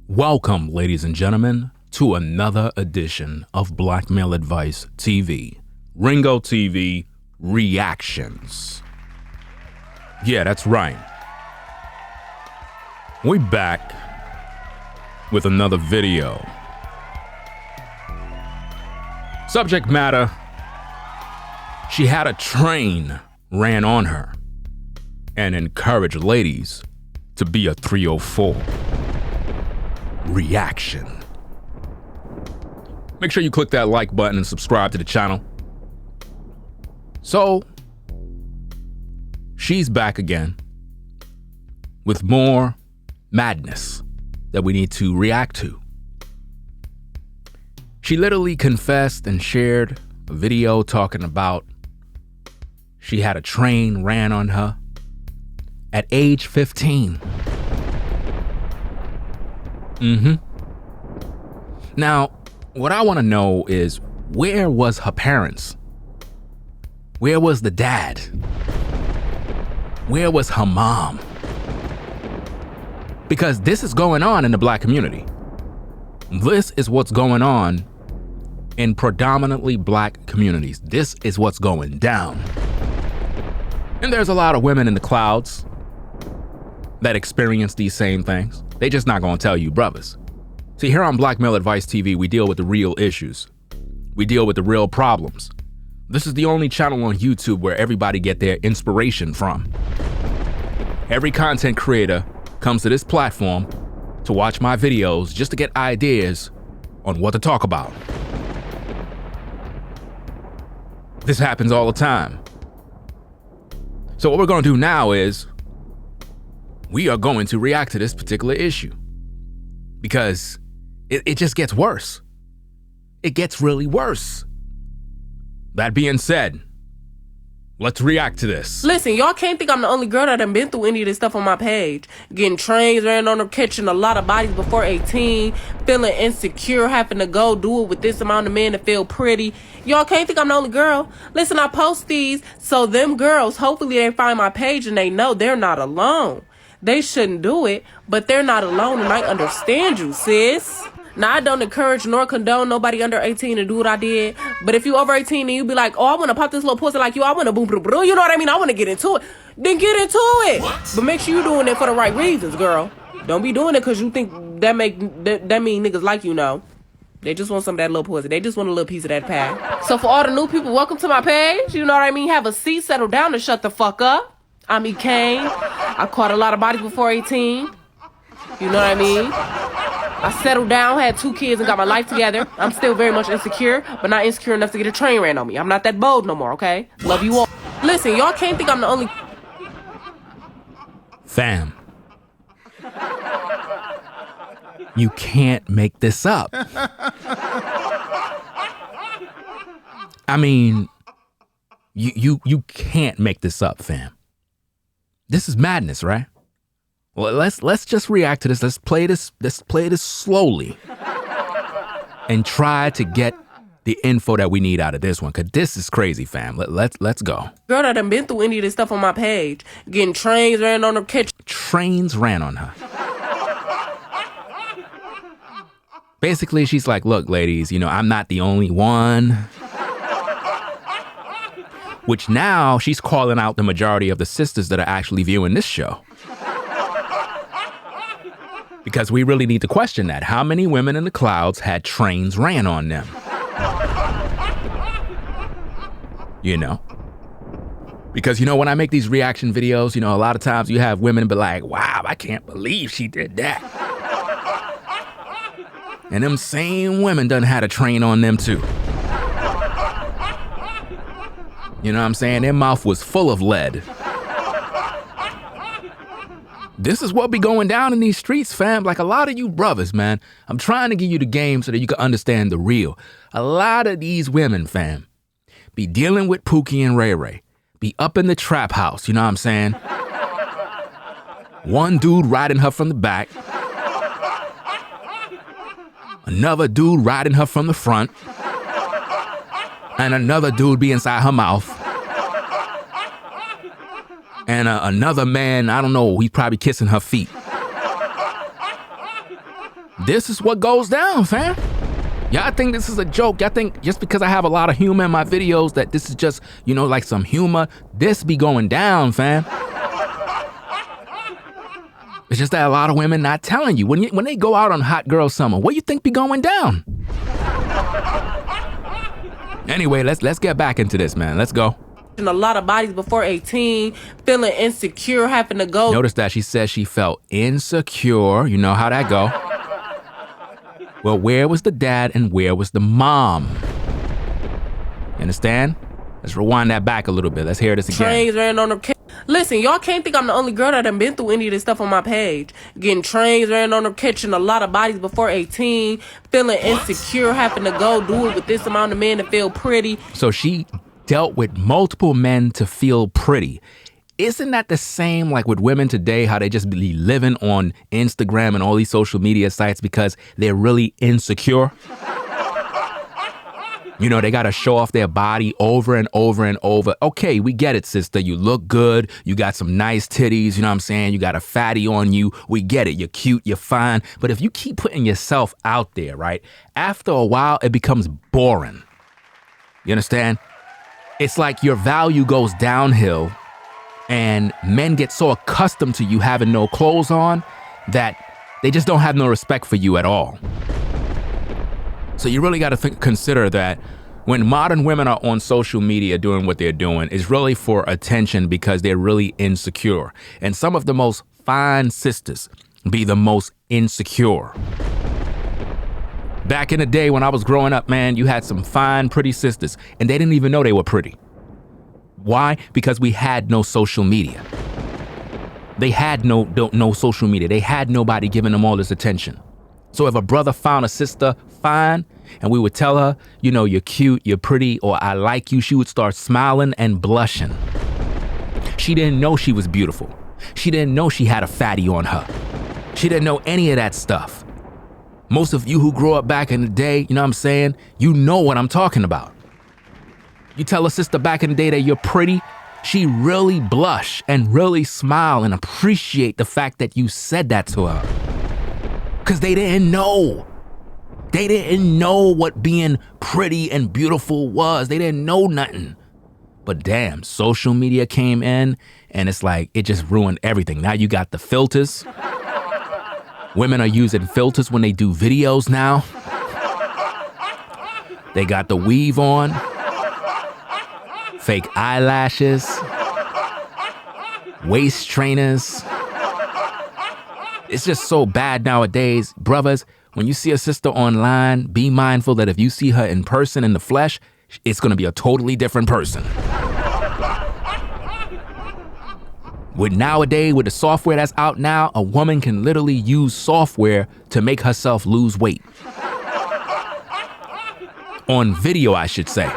Welcome, ladies and gentlemen, to another edition of Black Male Advice TV, Ringo TV Reactions. Yeah, that's right. We're back with another video. Subject matter: she had a train ran on her and encouraged ladies to be a 304. Reaction. Make sure you click that like button and subscribe to the channel. So, she's back again with more madness that we need to react to. She literally confessed and shared a video talking about she had a train ran on her at age 15. Now, what I want to know is, where was her parents? Where was the dad? Where was her mom? Because this is going on in the Black community. This is what's going on in predominantly Black communities. This is what's going down. And there's a lot of women in the clouds that experience these same things. They just not gonna tell you brothers. See, here on Black Male Advice TV, we deal with the real issues. We deal with the real problems. This is the only channel on YouTube where everybody get their inspiration from. Every content creator comes to this platform to watch my videos just to get ideas on what to talk about. This happens all the time. So what we're gonna do now is, we are going to react to this particular issue because it just gets worse. It gets really worse. That being said, let's react to this. Listen, y'all can't think I'm the only girl that done been through any of this stuff on my page. Getting trains ran on her, catching a lot of bodies before 18, feeling insecure, having to go do it with this amount of men to feel pretty. Y'all can't think I'm the only girl. Listen, I post these so them girls, hopefully they find my page and they know they're not alone. They shouldn't do it, but they're not alone, and I understand you, sis. Now, I don't encourage nor condone nobody under 18 to do what I did, but if you over 18 and you be like, oh, I want to pop this little pussy like you, I want to boom, boom, boom, you know what I mean? I want to get into it. Then get into it. What? But make sure you're doing it for the right reasons, girl. Don't be doing it because you think that mean niggas like you know. They just want some of that little pussy. They just want a little piece of that pie. So for all the new people, welcome to my page. You know what I mean? Have a seat, settle down, and shut the fuck up. I'm E. Kane. I caught a lot of bodies before 18. You know what I mean? I settled down, had 2 kids, and got my life together. I'm still very much insecure, but not insecure enough to get a train ran on me. I'm not that bold no more, okay? Love you all. Listen, y'all can't think I'm the only... Fam. You can't make this up. I mean, you can't make this up, fam. This is madness, right? Well, let's just react to this. Let's play this slowly and try to get the info that we need out of this one, because this is crazy, fam. Let's go. Girl that done been through any of this stuff on my page. Getting trains ran on her, Trains ran on her. Basically, she's like, look, ladies, you know, I'm not the only one. Which now she's calling out the majority of the sisters that are actually viewing this show. Because we really need to question that. How many women in the clouds had trains ran on them? You know? Because, you know, when I make these reaction videos, you know, a lot of times you have women be like, wow, I can't believe she did that. And them same women done had a train on them too. You know what I'm saying? Their mouth was full of lead. This is what be going down in these streets, fam. Like, a lot of you brothers, man, I'm trying to give you the game so that you can understand the real. A lot of these women, fam, be dealing with Pookie and Ray Ray. Be up in the trap house, you know what I'm saying? One dude riding her from the back. another dude riding her from the front, and another dude be inside her mouth, and another man, I don't know, he's probably kissing her feet. This is what goes down, fam. Y'all think this is a joke. Y'all think just because I have a lot of humor in my videos that this is just, like some humor. This be going down, fam. It's just that a lot of women not telling you. When they go out on hot girl summer, what you think be going down? Anyway, let's get back into this, man. Let's go. A lot of bodies before 18, feeling insecure, having to go. Notice that she says she felt insecure. You know how that go. Well, where was the dad and where was the mom? You understand? Let's rewind that back a little bit. Let's hear this again. Trains ran on her. Listen, y'all can't think I'm the only girl that done been through any of this stuff on my page. Getting trains ran on her, catching a lot of bodies before 18, feeling insecure, having to go do it with this amount of men to feel pretty. So she dealt with multiple men to feel pretty. Isn't that the same like with women today, how they just be living on Instagram and all these social media sites because they're really insecure? They got to show off their body over and over and over. Okay, we get it, sister. You look good. You got some nice titties. You know what I'm saying? You got a fatty on you. We get it. You're cute. You're fine. But if you keep putting yourself out there, right, after a while, it becomes boring. You understand? It's like your value goes downhill. And men get so accustomed to you having no clothes on that they just don't have no respect for you at all. So you really got to consider that when modern women are on social media doing what they're doing, it's really for attention because they're really insecure. And some of the most fine sisters be the most insecure. Back in the day when I was growing up, man, you had some fine, pretty sisters, and they didn't even know they were pretty. Why? Because we had no social media. They had no social media. They had nobody giving them all this attention. So if a brother found a sister fine and we would tell her, you're cute, you're pretty, or I like you, she would start smiling and blushing. She didn't know she was beautiful. She didn't know she had a fatty on her. She didn't know any of that stuff. Most of you who grew up back in the day, you know what I'm saying? You know what I'm talking about. You tell a sister back in the day that you're pretty, she really blush and really smile and appreciate the fact that you said that to her. Because they didn't know. They didn't know what being pretty and beautiful was. They didn't know nothing. But damn, social media came in and it's like, it just ruined everything. Now you got the filters. Women are using filters when they do videos now. They got the weave on. Fake eyelashes, waist trainers. It's just so bad nowadays. Brothers, when you see a sister online, be mindful that if you see her in person, in the flesh, it's going to be a totally different person. With the software that's out now, a woman can literally use software to make herself lose weight. On video, I should say.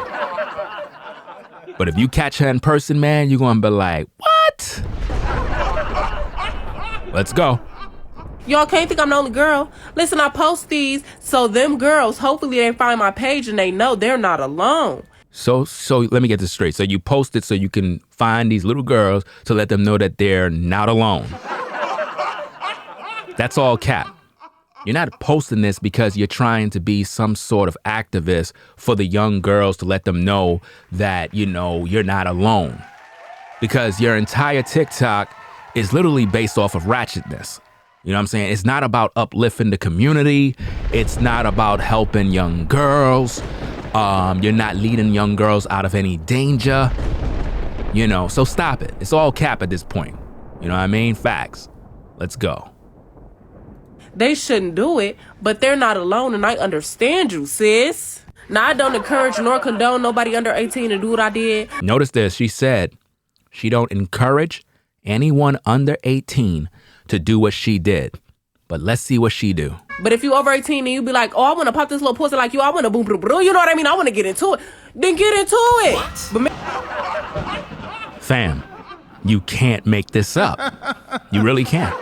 But if you catch her in person, man, you're going to be like, what? Let's go. Y'all can't think I'm the only girl. Listen, I post these so them girls, hopefully they find my page and they know they're not alone. So let me get this straight. So you post it so you can find these little girls to let them know that they're not alone. That's all cap. You're not posting this because you're trying to be some sort of activist for the young girls to let them know that, you're not alone. Because your entire TikTok is literally based off of ratchetness. You know what I'm saying? It's not about uplifting the community. It's not about helping young girls. You're not leading young girls out of any danger. So stop it. It's all cap at this point. You know what I mean? Facts. Let's go. They shouldn't do it, but they're not alone, and I understand you, sis. Now, I don't encourage nor condone nobody under 18 to do what I did. Notice this. She said she don't encourage anyone under 18 to do what she did. But let's see what she do. But if you over 18 and you be like, oh, I want to pop this little pussy like you, I want to boom, boom, boom, you know what I mean? I want to get into it. Then get into it. What? Fam, you can't make this up. You really can't.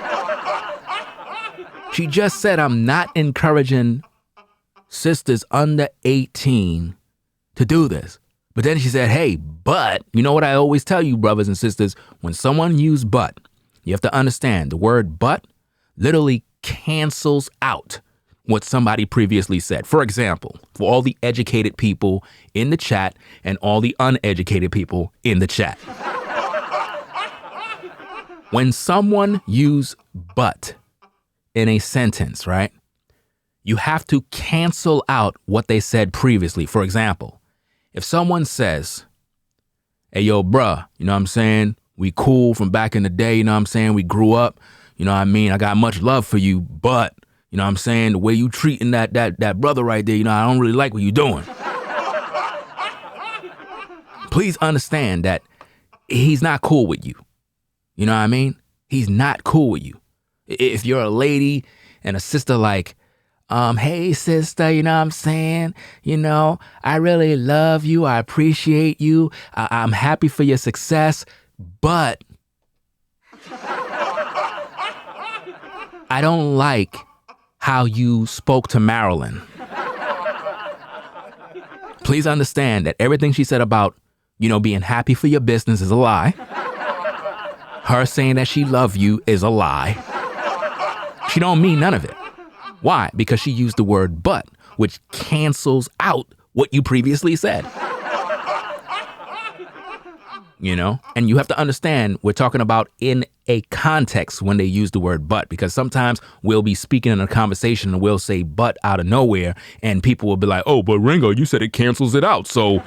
She just said, I'm not encouraging sisters under 18 to do this. But then she said, hey, but you know what I always tell you, brothers and sisters, when someone uses but, you have to understand the word but literally cancels out what somebody previously said. For example, for all the educated people in the chat and all the uneducated people in the chat. When someone uses but in a sentence, right, you have to cancel out what they said previously. For example, if someone says, hey, yo, bruh, you know what I'm saying? We cool from back in the day, you know what I'm saying? We grew up, you know what I mean? I got much love for you, but, you know what I'm saying? The way you treating that brother right there, you know, I don't really like what you doing. Please understand that he's not cool with you. You know what I mean? He's not cool with you. If you're a lady and a sister like, hey, sister, you know what I'm saying? You know, I really love you. I appreciate you. I'm happy for your success, but I don't like how you spoke to Marilyn. Please understand that everything she said about, you know, being happy for your business is a lie. Her saying that she love you is a lie. She don't mean none of it. Why? Because she used the word but, which cancels out what you previously said. You know? And you have to understand, we're talking about in a context when they use the word but, because sometimes we'll be speaking in a conversation and we'll say but out of nowhere, and people will be like, oh, but Ringo, you said it cancels it out. So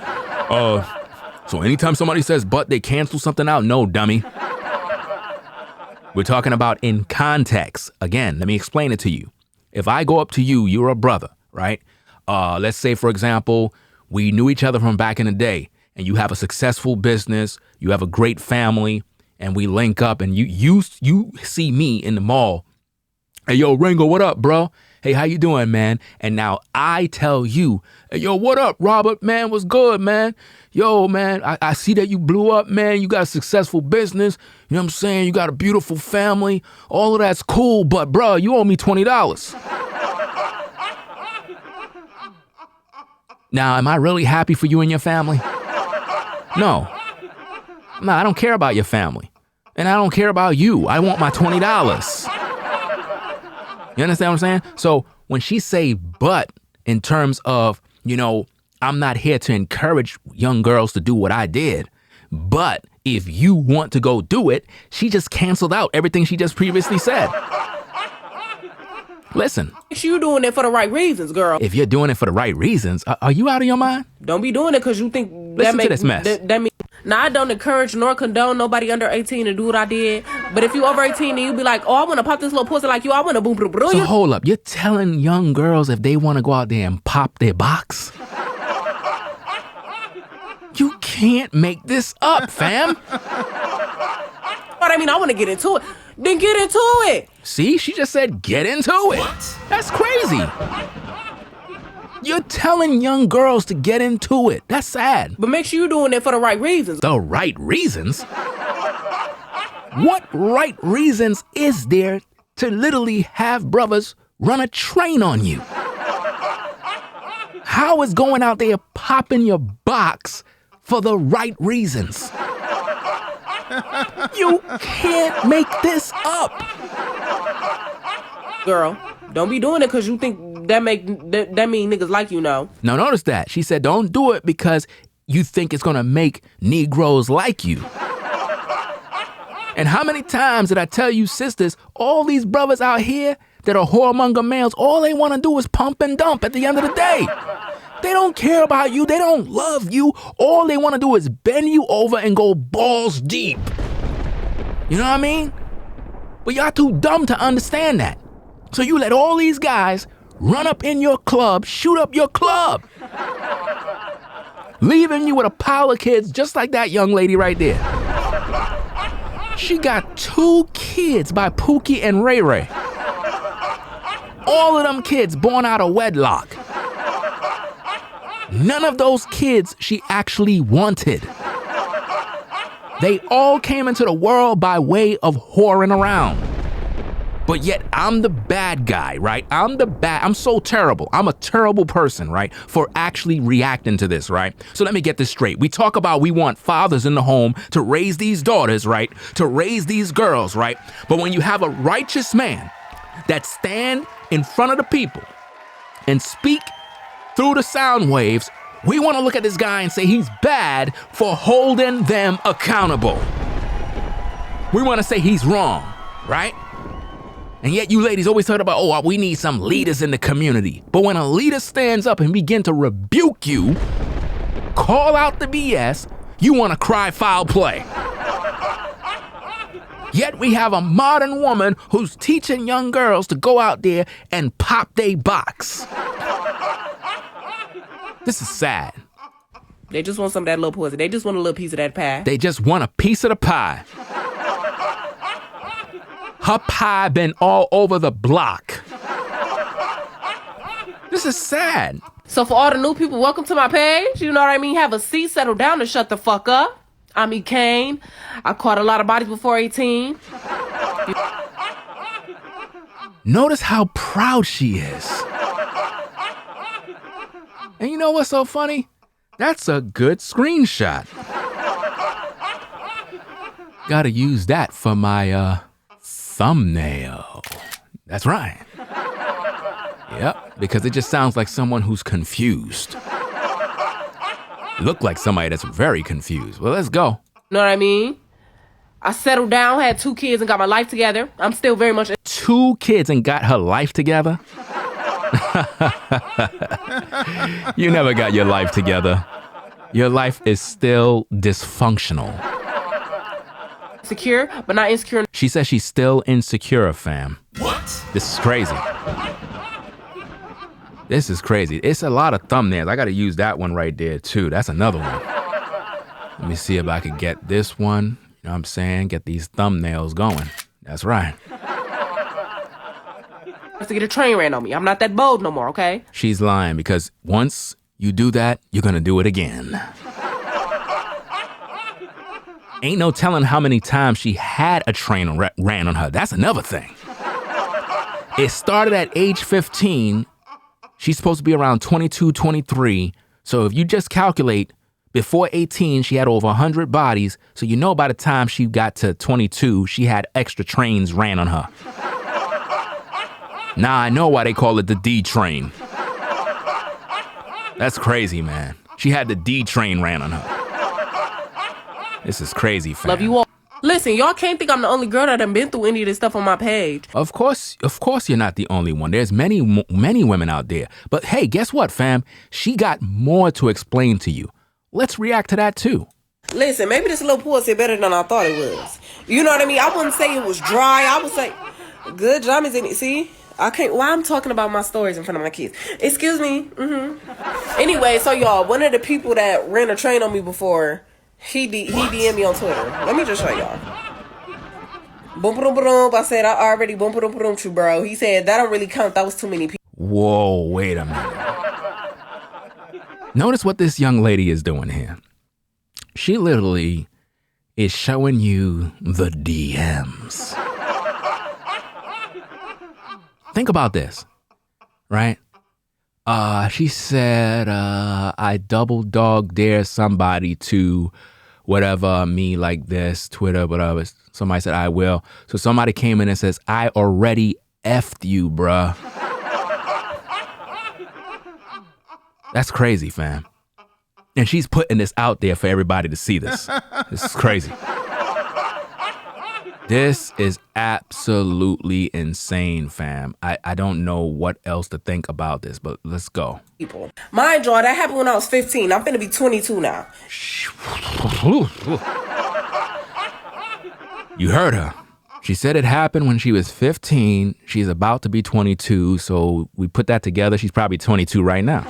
anytime somebody says but, they cancel something out? No, dummy. We're talking about in context. Again, let me explain it to you. If I go up to you, you're a brother, right? Let's say, for example, we knew each other from back in the day, and you have a successful business, you have a great family, and we link up, and you see me in the mall. Hey, yo, Ringo, what up, bro? Hey, how you doing, man? And now I tell you, hey, yo, what up, Robert? Man, what's good, man? Yo, man, I see that you blew up, man. You got a successful business. You know what I'm saying? You got a beautiful family. All of that's cool, but, bro, you owe me $20. Now, am I really happy for you and your family? No. No, I don't care about your family. And I don't care about you. I want my $20. You understand what I'm saying? So when she say but in terms of, you know, I'm not here to encourage young girls to do what I did, but if you want to go do it, she just canceled out everything she just previously said. Listen. You doing it for the right reasons, girl. If you're doing it for the right reasons, are you out of your mind? Don't be doing it because you think Listen to this mess. Now, I don't encourage nor condone nobody under 18 to do what I did. But if you over 18 and you be like, oh, I want to pop this little pussy like you, I want to boom, boom, boom. So hold up. You're telling young girls if they want to go out there and pop their box? You can't make this up, fam. But I mean, I want to get into it. Then get into it. See, she just said get into it. What? That's crazy. You're telling young girls to get into it. That's sad. But make sure you're doing it for the right reasons. The right reasons? What right reasons is there to literally have brothers run a train on you? How is going out there popping your box for the right reasons? You can't make this up. Girl, don't be doing it because you think that mean niggas like you now. Now notice that. She said don't do it because you think it's going to make Negroes like you. And how many times did I tell you, sisters, all these brothers out here that are whoremonger males, all they want to do is pump and dump at the end of the day. They don't care about you. They don't love you. All they want to do is bend you over and go balls deep. You know what I mean? But y'all too dumb to understand that. So you let all these guys run up in your club, shoot up your club, leaving you with a pile of kids just like that young lady right there. She got 2 kids by Pookie and Ray Ray. All of them kids born out of wedlock. None of those kids she actually wanted. They all came into the world by way of whoring around. But yet I'm the bad guy, right? I'm so terrible. I'm a terrible person, right? For actually reacting to this, right? So let me get this straight. We talk about we want fathers in the home to raise these daughters, right? To raise these girls, right? But when you have a righteous man that stand in front of the people and speak through the sound waves, we want to look at this guy and say he's bad for holding them accountable. We want to say he's wrong, right? And yet you ladies always talk about, oh, we need some leaders in the community. But when a leader stands up and begin to rebuke you, call out the BS, you want to cry foul play. Yet we have a modern woman who's teaching young girls to go out there and pop they box. This is sad. They just want some of that little pussy. They just want a little piece of that pie. They just want a piece of the pie. Her pie been all over the block. This is sad. So for all the new people, welcome to my page. You know what I mean? Have a seat, settle down, and shut the fuck up. I'm E. Kane. I caught a lot of bodies before 18. Notice how proud she is. And you know what's so funny? That's a good screenshot. Gotta use that for my, thumbnail. That's right. Yep, because it just sounds like someone who's confused. Look like somebody that's very confused. Well, let's go. Know what I mean? I settled down, had 2 kids, and got my life together. I'm still very much... 2 kids and got her life together? You never got your life together. Your life is still dysfunctional. Secure, but not insecure. She says she's still insecure, fam. What? This is crazy. This is crazy. It's a lot of thumbnails. I got to use that one right there, too. That's another one. Let me see if I could get this one. You know what I'm saying? Get these thumbnails going. That's right. To get a train ran on me. I'm not that bold no more, okay? She's lying because once you do that, you're going to do it again. Ain't no telling how many times she had a train ran on her. That's another thing. It started at age 15. She's supposed to be around 22, 23. So if you just calculate, before 18, she had over 100 bodies. So you know by the time she got to 22, she had extra trains ran on her. Now I know why they call it the D train. That's crazy, man. She had the D train ran on her. This is crazy, fam. Love you all. Listen, y'all can't think I'm the only girl that done been through any of this stuff on my page. Of course you're not the only one. There's many women out there. But hey, guess what, fam? She got more to explain to you. Let's react to that too. Listen, maybe this little pussy better than I thought it was. You know what I mean? I wouldn't say it was dry. I would say, good job is in it. See? I can't. Why I'm talking about my stories in front of my kids? Excuse me. Anyway, so y'all, one of the people that ran a train on me before, he DM'd me on Twitter. Let me just show y'all. Boom, boom, boom. I said I already boom, boom, boom, you, bro. He said that don't really count. That was too many people. Whoa, wait a minute. Notice what this young lady is doing here. She literally is showing you the DMs. Think about this, right? She said, I double dog dare somebody to whatever, me like this, Twitter, whatever. Somebody said, I will. So somebody came in and says, I already effed you, bruh. That's crazy, fam. And she's putting this out there for everybody to see this. This is crazy. This is absolutely insane, fam. I don't know what else to think about this, but let's go. People. Mind you, that happened when I was 15. I'm finna be 22 now. You heard her. She said it happened when she was 15. She's about to be 22, so we put that together. She's probably 22 right now.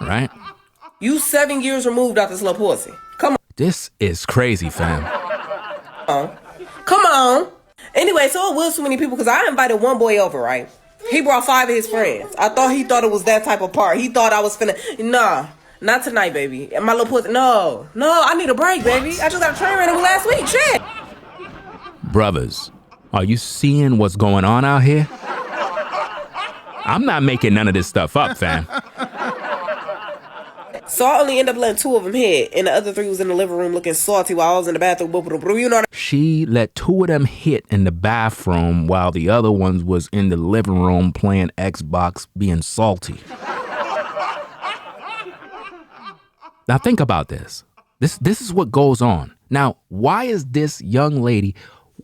Right? You 7 years removed out this little pussy. Come on. This is crazy, fam. Come on. Anyway, so it was too many people because I invited one boy over, right? He brought 5 of his friends. I thought he thought it was that type of part. He thought I was finna. Nah, not tonight, baby. And my little pussy. No, I need a break, baby. I just got a train ran over last week. Shit. Brothers, Are you seeing what's going on out here? I'm not making none of this stuff up, fam. So I only ended up letting 2 of them hit, and the other 3 was in the living room looking salty while I was in the bathroom. You know what She let 2 of them hit in the bathroom while the other ones was in the living room playing Xbox, being salty. Now think about this. This is what goes on. Now, why is this young lady,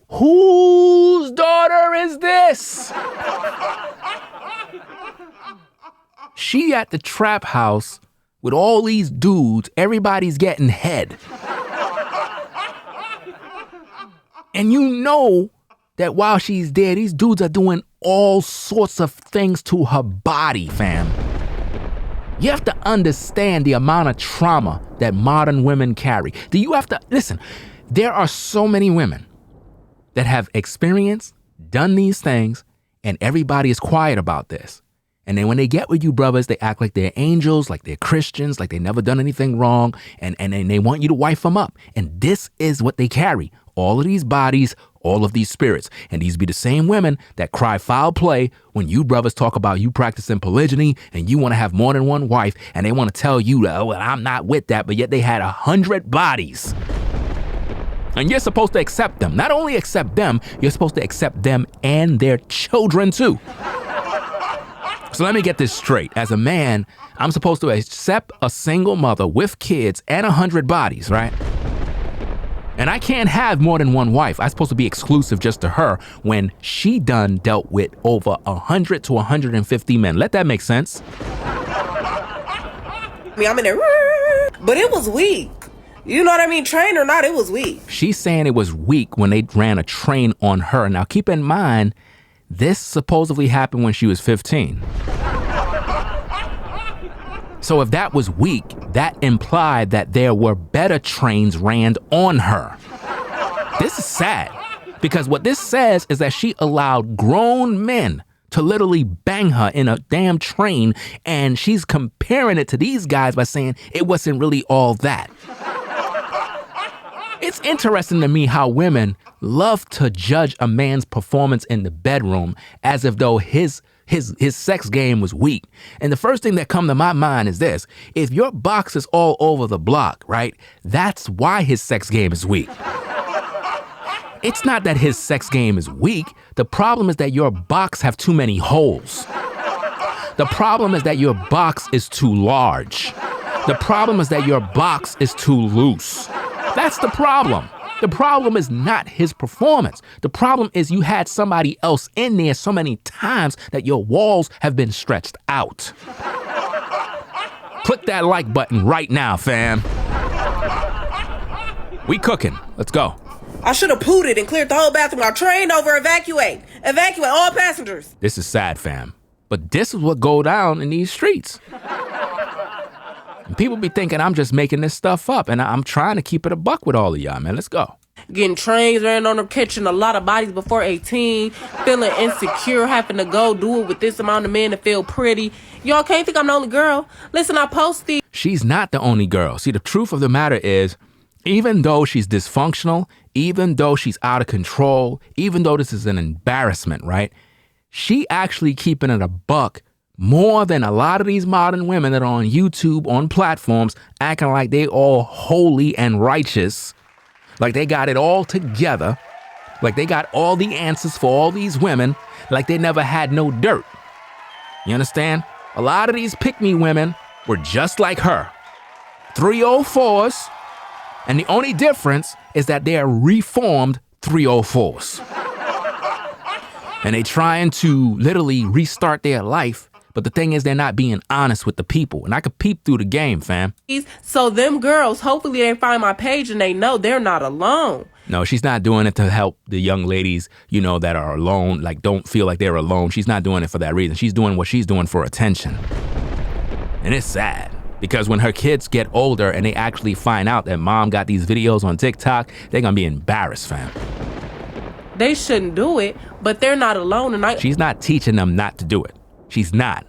whose daughter is this? She at the trap house with all these dudes, everybody's getting head. And you know that while she's there, these dudes are doing all sorts of things to her body, fam. You have to understand the amount of trauma that modern women carry. Listen, there are so many women that have experienced, done these things, and everybody is quiet about this. And then when they get with you brothers, they act like they're angels, like they're Christians, like they never done anything wrong, and they want you to wife them up. And this is what they carry. All of these bodies, all of these spirits. And these be the same women that cry foul play when you brothers talk about you practicing polygyny and you want to have more than one wife, and they want to tell you, oh, well, I'm not with that, but yet they had 100 bodies. And you're supposed to accept them. Not only accept them, you're supposed to accept them and their children too. So let me get this straight. As a man, I'm supposed to accept a single mother with kids and 100 bodies, right? And I can't have more than one wife. I'm supposed to be exclusive just to her when she done dealt with over 100 to 150 men. Let that make sense? I'm in there, but it was weak. You know what I mean? Trained or not, it was weak. She's saying it was weak when they ran a train on her. Now, keep in mind, this supposedly happened when she was 15. So if that was weak, that implied that there were better trains ran on her. This is sad, because what this says is that she allowed grown men to literally bang her in a damn train, and she's comparing it to these guys by saying it wasn't really all that. It's interesting to me how women love to judge a man's performance in the bedroom as if though his sex game was weak. And the first thing that come to my mind is this: if your box is all over the block, right, that's why his sex game is weak. It's not that his sex game is weak. The problem is that your box have too many holes. The problem is that your box is too large. The problem is that your box is too loose. That's the problem. The problem is not his performance. The problem is you had somebody else in there so many times that your walls have been stretched out. Click that like button right now, fam. We cooking. Let's go. I should have pooted and cleared the whole bathroom. I trained over evacuate. Evacuate all passengers. This is sad, fam. But this is what go down in these streets. And people be thinking I'm just making this stuff up, and I'm trying to keep it a buck with all of y'all, man. Let's go. Getting trains ran on her, catching a lot of bodies before 18, feeling insecure, having to go do it with this amount of men to feel pretty. Y'all can't think I'm the only girl. Listen, I posted. She's not the only girl. See, the truth of the matter is, even though she's dysfunctional, even though she's out of control, even though this is an embarrassment, right? She actually keeping it a buck more than a lot of these modern women that are on YouTube, on platforms, acting like they all holy and righteous, like they got it all together, like they got all the answers for all these women, like they never had no dirt. You understand? A lot of these pick-me women were just like her. 304s, and the only difference is that they are reformed 304s. And they trying to literally restart their life. But the thing is, they're not being honest with the people. And I could peep through the game, fam. So them girls, hopefully they find my page and they know they're not alone. No, she's not doing it to help the young ladies, you know, that are alone, like don't feel like they're alone. She's not doing it for that reason. She's doing what she's doing for attention. And it's sad because when her kids get older and they actually find out that mom got these videos on TikTok, they're going to be embarrassed, fam. They shouldn't do it, but they're not alone. And she's not teaching them not to do it. She's not.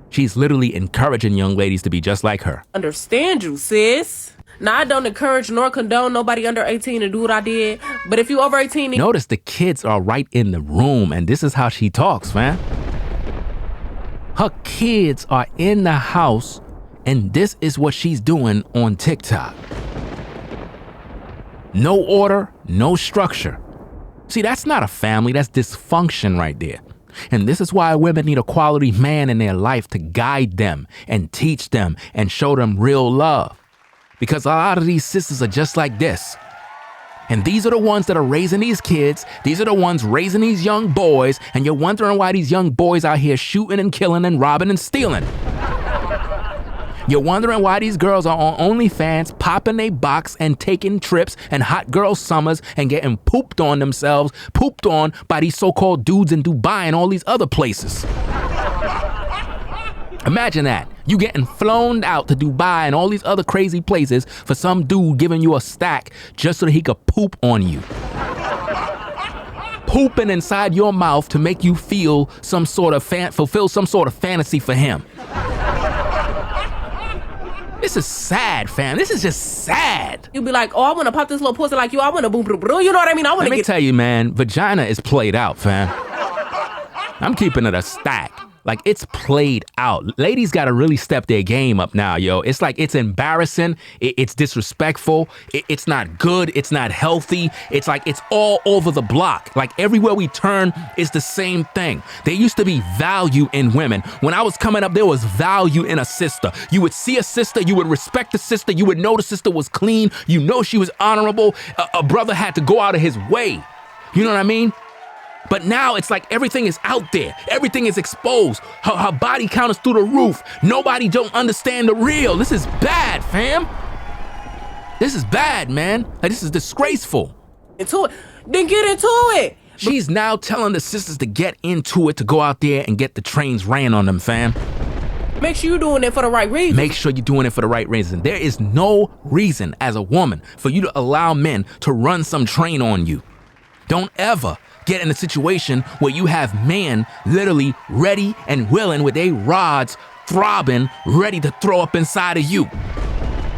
She's literally encouraging young ladies to be just like her. Understand you, sis. Now, I don't encourage nor condone nobody under 18 to do what I did. But if you over 18... Notice the kids are right in the room, and this is how she talks, man. Her kids are in the house, and this is what she's doing on TikTok. No order, no structure. See, that's not a family, that's dysfunction right there. And this is why women need a quality man in their life to guide them and teach them and show them real love. Because a lot of these sisters are just like this. And these are the ones that are raising these kids. These are the ones raising these young boys. And you're wondering why these young boys out here shooting and killing and robbing and stealing. You're wondering why these girls are on OnlyFans, popping a box and taking trips and hot girl summers and getting pooped on themselves, pooped on by these so-called dudes in Dubai and all these other places. Imagine that. You getting flown out to Dubai and all these other crazy places for some dude giving you a stack just so that he could poop on you. Pooping inside your mouth to make you feel some sort of fulfill some sort of fantasy for him. This is sad, fam. This is just sad. You'll be like, oh, I want to pop this little pussy like you. I want to boom, boom, boom. You know what I mean? Let me tell you, man, vagina is played out, fam. I'm keeping it a stack. Like, it's played out. Ladies got to really step their game up now, yo. It's like, it's embarrassing. It's disrespectful. It's not good. It's not healthy. It's like, it's all over the block. Like, everywhere we turn, it's the same thing. There used to be value in women. When I was coming up, there was value in a sister. You would see a sister. You would respect the sister. You would know the sister was clean. You know she was honorable. A brother had to go out of his way. You know what I mean? But now it's like everything is out there. Everything is exposed. Her body count is through the roof. Nobody don't understand the real. This is bad, fam. This is bad, man. Like, this is disgraceful. Into it. Then get into it. She's now telling the sisters to get into it, to go out there and get the trains ran on them, fam. Make sure you're doing it for the right reason. Make sure you're doing it for the right reason. There is no reason as a woman for you to allow men to run some train on you. Don't ever get in a situation where you have men literally ready and willing with their rods throbbing, ready to throw up inside of you.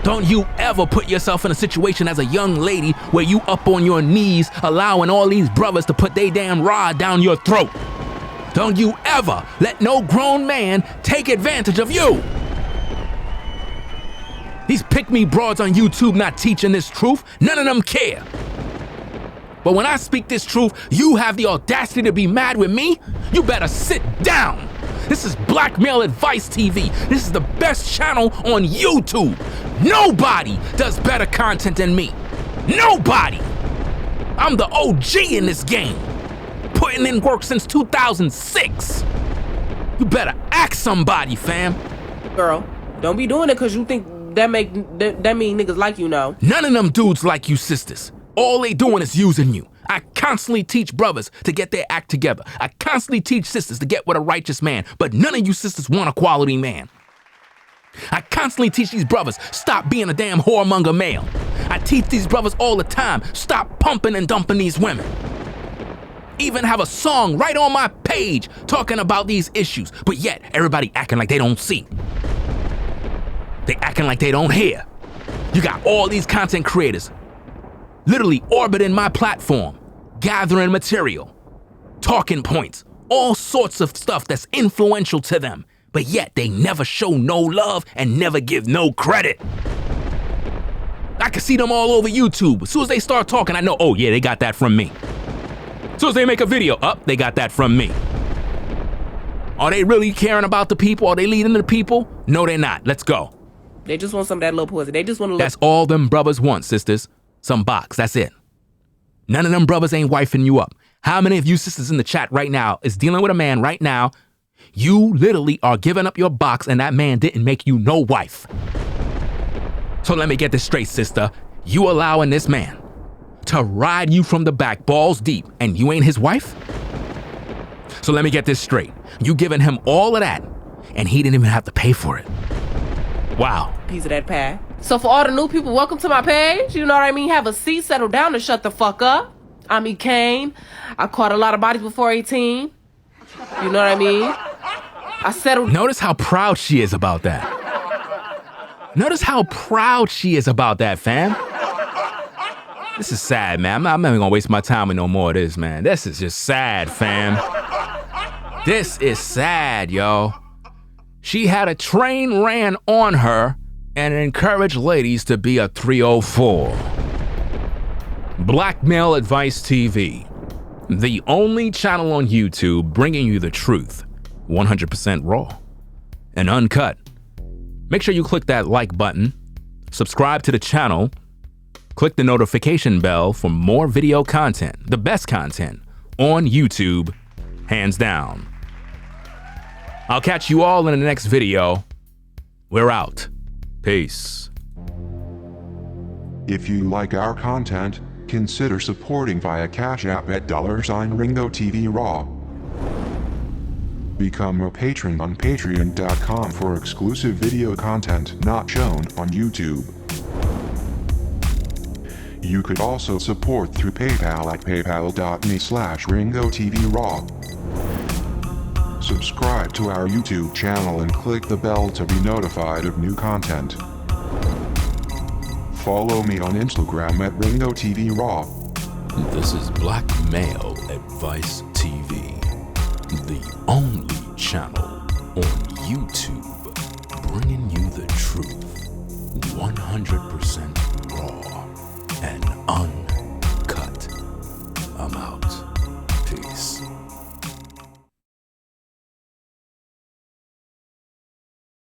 Don't you ever put yourself in a situation as a young lady where you up on your knees allowing all these brothers to put their damn rod down your throat. Don't you ever let no grown man take advantage of you. These pick-me broads on YouTube not teaching this truth, none of them care. But when I speak this truth, you have the audacity to be mad with me? You better sit down. This is Blackmail Advice TV. This is the best channel on YouTube. Nobody does better content than me. Nobody. I'm the OG in this game. Putting in work since 2006. You better ask somebody, fam. Girl, don't be doing it because you think that mean niggas like you now. None of them dudes like you sisters. All they doing is using you. I constantly teach brothers to get their act together. I constantly teach sisters to get with a righteous man, but none of you sisters want a quality man. I constantly teach these brothers, stop being a damn whoremonger male. I teach these brothers all the time, stop pumping and dumping these women. Even have a song right on my page talking about these issues, but yet everybody acting like they don't see. They acting like they don't hear. You got all these content creators literally orbiting my platform, gathering material, talking points, all sorts of stuff that's influential to them, but yet they never show no love and never give no credit. I can see them all over YouTube. As soon as they start talking, I know, oh yeah, they got that from me. As soon as they make a video, they got that from me. Are they really caring about the people? Are they leading the people? No, they're not. Let's go. They just want some of that little pussy. They just want to look. That's all them brothers want, sisters. Some box, that's it. None of them brothers ain't wifing you up. How many of you sisters in the chat right now is dealing with a man right now? You literally are giving up your box and that man didn't make you no wife. So let me get this straight, sister. You allowing this man to ride you from the back balls deep and you ain't his wife? So let me get this straight. You giving him all of that and he didn't even have to pay for it. Wow. Piece of that pie. So for all the new people, welcome to my page. You know what I mean? Have a seat, settle down, and shut the fuck up. I'm E. Kane. I caught a lot of bodies before 18. You know what I mean? I settled. Notice how proud she is about that. Notice how proud she is about that, fam. This is sad, man. I'm not even gonna waste my time with no more of this, man. This is just sad, fam. This is sad, yo. She had a train ran on her and encouraged ladies to be a 304. Blackmail Advice TV, the only channel on YouTube bringing you the truth, 100% raw and uncut. Make sure you click that like button, subscribe to the channel, click the notification bell for more video content, the best content on YouTube, hands down. I'll catch you all in the next video. We're out. Peace. If you like our content, consider supporting via Cash App at $Ringo TV Raw. Become a patron on patreon.com for exclusive video content not shown on YouTube. You could also support through PayPal at paypal.me/Ringo TV Raw. Subscribe to our YouTube channel and click the bell to be notified of new content. Follow me on Instagram at Ringo TV Raw. This is Blackmail Advice TV, the only channel on YouTube bringing you the truth, 100% raw and uncut.